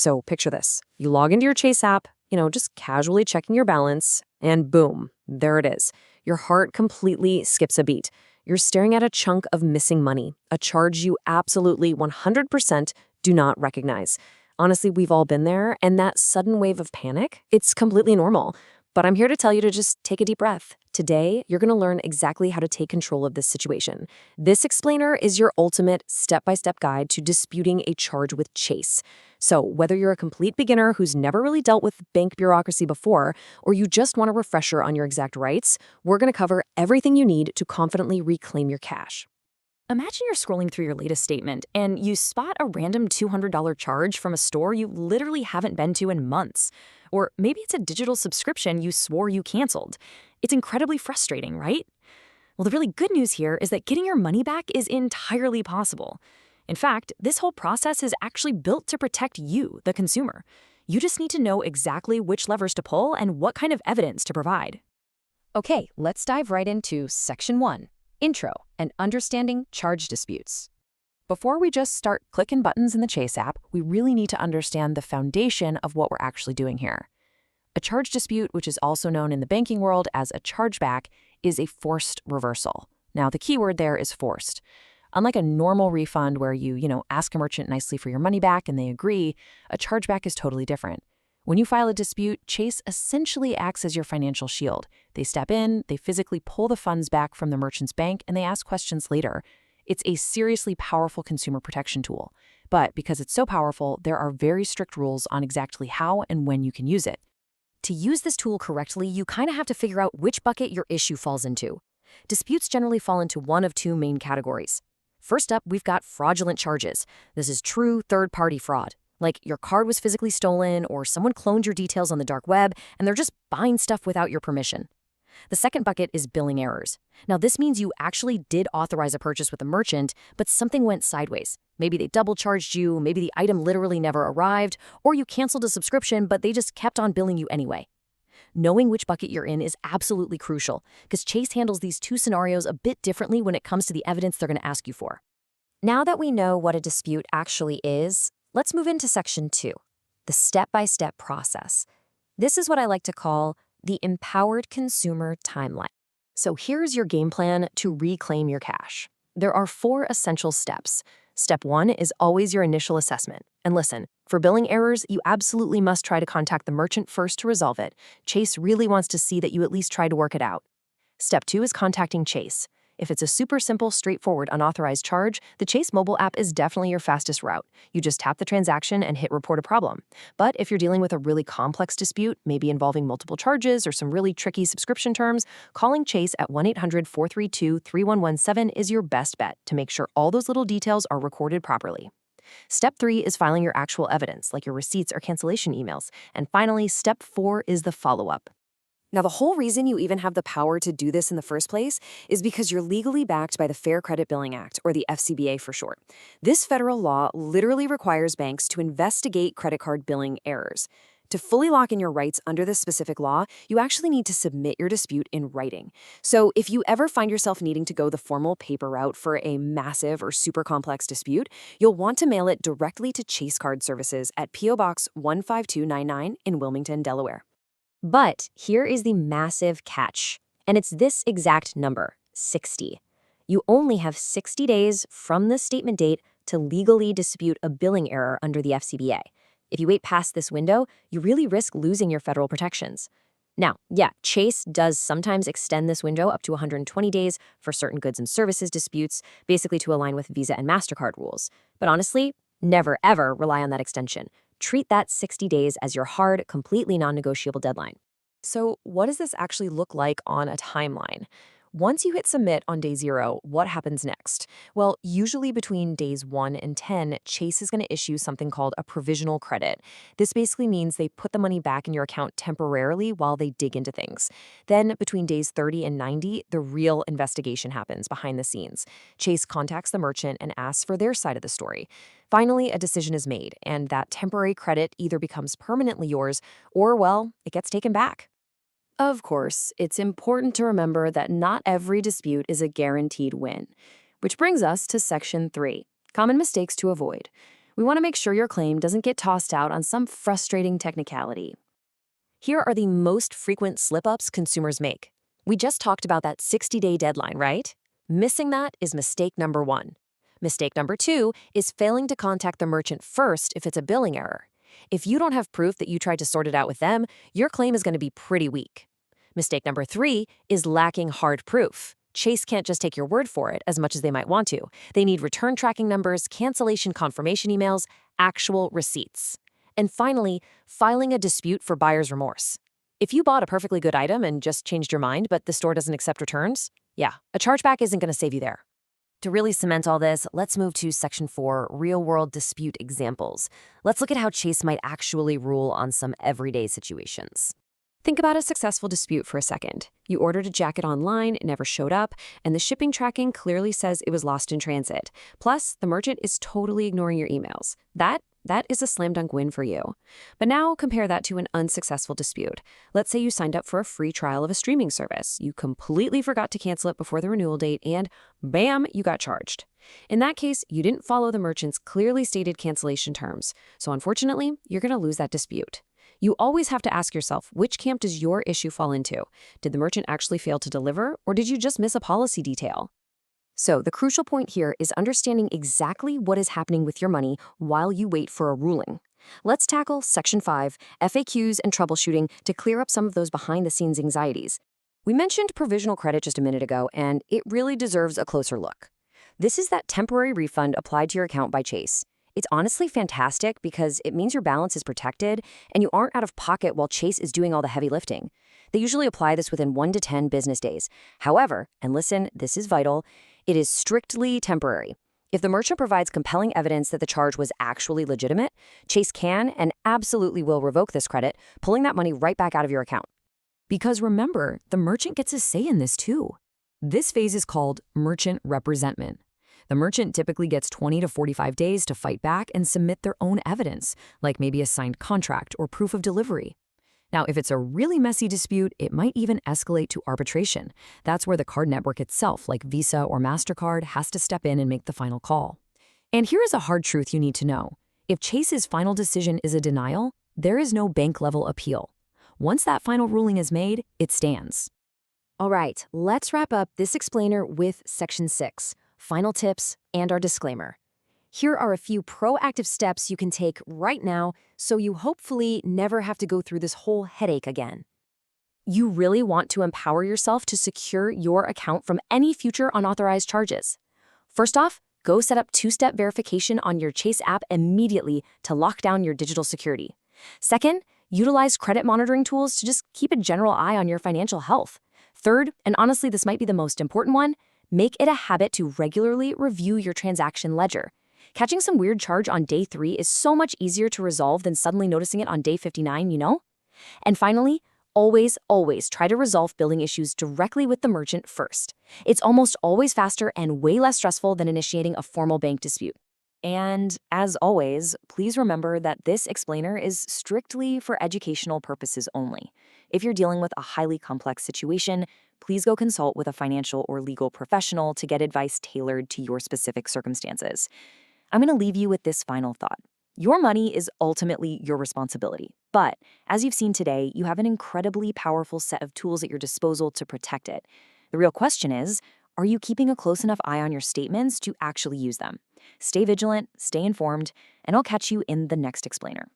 So picture this. You log into your Chase app, just casually checking your balance, and boom, there it is. Your heart completely skips a beat. You're staring at a chunk of missing money, a charge you absolutely 100% do not recognize. Honestly, we've all been there, and that sudden wave of panic, it's completely normal. But I'm here to tell you to just take a deep breath. Today, you're going to learn exactly how to take control of this situation. This explainer is your ultimate step-by-step guide to disputing a charge with Chase. So whether you're a complete beginner who's never really dealt with bank bureaucracy before, or you just want a refresher on your exact rights, we're going to cover everything you need to confidently reclaim your cash. Imagine you're scrolling through your latest statement and you spot a random $200 charge from a store you literally haven't been to in months. Or maybe it's a digital subscription you swore you canceled. It's incredibly frustrating, right? Well, the really good news here is that getting your money back is entirely possible. In fact, this whole process is actually built to protect you, the consumer. You just need to know exactly which levers to pull and what kind of evidence to provide. Okay, let's dive right into Section 1. Intro and Understanding Charge Disputes. Before we just start clicking buttons in the Chase app, we really need to understand the foundation of what we're actually doing here. A charge dispute, which is also known in the banking world as a chargeback, is a forced reversal. Now, the key word there is forced. Unlike a normal refund where you ask a merchant nicely for your money back and they agree, a chargeback is totally different. When you file a dispute, Chase essentially acts as your financial shield. They step in, they physically pull the funds back from the merchant's bank, and they ask questions later. It's a seriously powerful consumer protection tool. But because it's so powerful, there are very strict rules on exactly how and when you can use it. To use this tool correctly, you kind of have to figure out which bucket your issue falls into. Disputes generally fall into one of two main categories. First up, we've got fraudulent charges. This is true third-party fraud. Like your card was physically stolen or someone cloned your details on the dark web and they're just buying stuff without your permission. The second bucket is billing errors. Now this means you actually did authorize a purchase with a merchant, but something went sideways. Maybe they double charged you, maybe the item literally never arrived, or you canceled a subscription but they just kept on billing you anyway. Knowing which bucket you're in is absolutely crucial because Chase handles these two scenarios a bit differently when it comes to the evidence they're going to ask you for. Now that we know what a dispute actually is, let's move into Section 2, the step-by-step process. This is what I like to call the empowered consumer timeline. So here's your game plan to reclaim your cash. There are 4 essential steps. Step 1 is always your initial assessment. And listen, for billing errors, you absolutely must try to contact the merchant first to resolve it. Chase really wants to see that you at least try to work it out. Step 2 is contacting Chase. If it's a super simple, straightforward, unauthorized charge, the Chase mobile app is definitely your fastest route. You just tap the transaction and hit report a problem. But if you're dealing with a really complex dispute, maybe involving multiple charges or some really tricky subscription terms, calling Chase at 1-800-432-3117 is your best bet to make sure all those little details are recorded properly. Step 3 is filing your actual evidence, like your receipts or cancellation emails. And finally, Step 4 is the follow-up. Now, the whole reason you even have the power to do this in the first place is because you're legally backed by the Fair Credit Billing Act, or the FCBA for short. This federal law literally requires banks to investigate credit card billing errors. To fully lock in your rights under this specific law, you actually need to submit your dispute in writing. So if you ever find yourself needing to go the formal paper route for a massive or super complex dispute, you'll want to mail it directly to Chase Card Services at P.O. Box 15299 in Wilmington, Delaware. But here is the massive catch, and it's this exact number, 60. You only have 60 days from the statement date to legally dispute a billing error under the FCBA. If you wait past this window, you really risk losing your federal protections. Now, yeah, Chase does sometimes extend this window up to 120 days for certain goods and services disputes, basically to align with Visa and MasterCard rules. But honestly, never ever rely on that extension. Treat that 60 days as your hard, completely non-negotiable deadline. So what does this actually look like on a timeline? Once you hit submit on day 0, what happens next? Well, usually between days 1 and 10, Chase is going to issue something called a provisional credit. This basically means they put the money back in your account temporarily while they dig into things. Then between days 30 and 90, the real investigation happens behind the scenes. Chase contacts the merchant and asks for their side of the story. Finally, a decision is made, and that temporary credit either becomes permanently yours or, well, it gets taken back. Of course, it's important to remember that not every dispute is a guaranteed win. Which brings us to Section 3, common mistakes to avoid. We want to make sure your claim doesn't get tossed out on some frustrating technicality. Here are the most frequent slip-ups consumers make. We just talked about that 60-day deadline, right? Missing that is mistake number 1. Mistake number 2 is failing to contact the merchant first if it's a billing error. If you don't have proof that you tried to sort it out with them, your claim is going to be pretty weak. Mistake number 3 is lacking hard proof. Chase can't just take your word for it as much as they might want to. They need return tracking numbers, cancellation confirmation emails, actual receipts. And finally, filing a dispute for buyer's remorse. If you bought a perfectly good item and just changed your mind, but the store doesn't accept returns, yeah, a chargeback isn't going to save you there. To really cement all this, let's move to Section 4, Real-World Dispute Examples. Let's look at how Chase might actually rule on some everyday situations. Think about a successful dispute for a second. You ordered a jacket online, it never showed up, and the shipping tracking clearly says it was lost in transit. Plus, the merchant is totally ignoring your emails. That is a slam dunk win for you. But now compare that to an unsuccessful dispute. Let's say you signed up for a free trial of a streaming service. You completely forgot to cancel it before the renewal date and bam, you got charged. In that case, you didn't follow the merchant's clearly stated cancellation terms. So unfortunately, you're going to lose that dispute. You always have to ask yourself, which camp does your issue fall into? Did the merchant actually fail to deliver, or did you just miss a policy detail? So the crucial point here is understanding exactly what is happening with your money while you wait for a ruling. Let's tackle Section 5, FAQs and troubleshooting to clear up some of those behind-the-scenes anxieties. We mentioned provisional credit just a minute ago, and it really deserves a closer look. This is that temporary refund applied to your account by Chase. It's honestly fantastic because it means your balance is protected and you aren't out of pocket while Chase is doing all the heavy lifting. They usually apply this within 1 to 10 business days. However, and listen, this is vital, it is strictly temporary. If the merchant provides compelling evidence that the charge was actually legitimate, Chase can and absolutely will revoke this credit, pulling that money right back out of your account. Because remember, the merchant gets a say in this too. This phase is called merchant representment. The merchant typically gets 20 to 45 days to fight back and submit their own evidence, like maybe a signed contract or proof of delivery. Now, if it's a really messy dispute, it might even escalate to arbitration. That's where the card network itself, like Visa or MasterCard, has to step in and make the final call. And here is a hard truth you need to know. If Chase's final decision is a denial, there is no bank-level appeal. Once that final ruling is made, it stands. All right, let's wrap up this explainer with Section 6, final tips and our disclaimer. Here are a few proactive steps you can take right now so you hopefully never have to go through this whole headache again. You really want to empower yourself to secure your account from any future unauthorized charges. First off, go set up two-step verification on your Chase app immediately to lock down your digital security. Second, utilize credit monitoring tools to just keep a general eye on your financial health. Third, and honestly this might be the most important one, make it a habit to regularly review your transaction ledger. Catching some weird charge on day 3 is so much easier to resolve than suddenly noticing it on day 59, you know? And finally, always try to resolve billing issues directly with the merchant first. It's almost always faster and way less stressful than initiating a formal bank dispute. And as always, please remember that this explainer is strictly for educational purposes only. If you're dealing with a highly complex situation, please go consult with a financial or legal professional to get advice tailored to your specific circumstances. I'm going to leave you with this final thought. Your money is ultimately your responsibility, but as you've seen today, you have an incredibly powerful set of tools at your disposal to protect it. The real question is, are you keeping a close enough eye on your statements to actually use them? Stay vigilant, stay informed, and I'll catch you in the next explainer.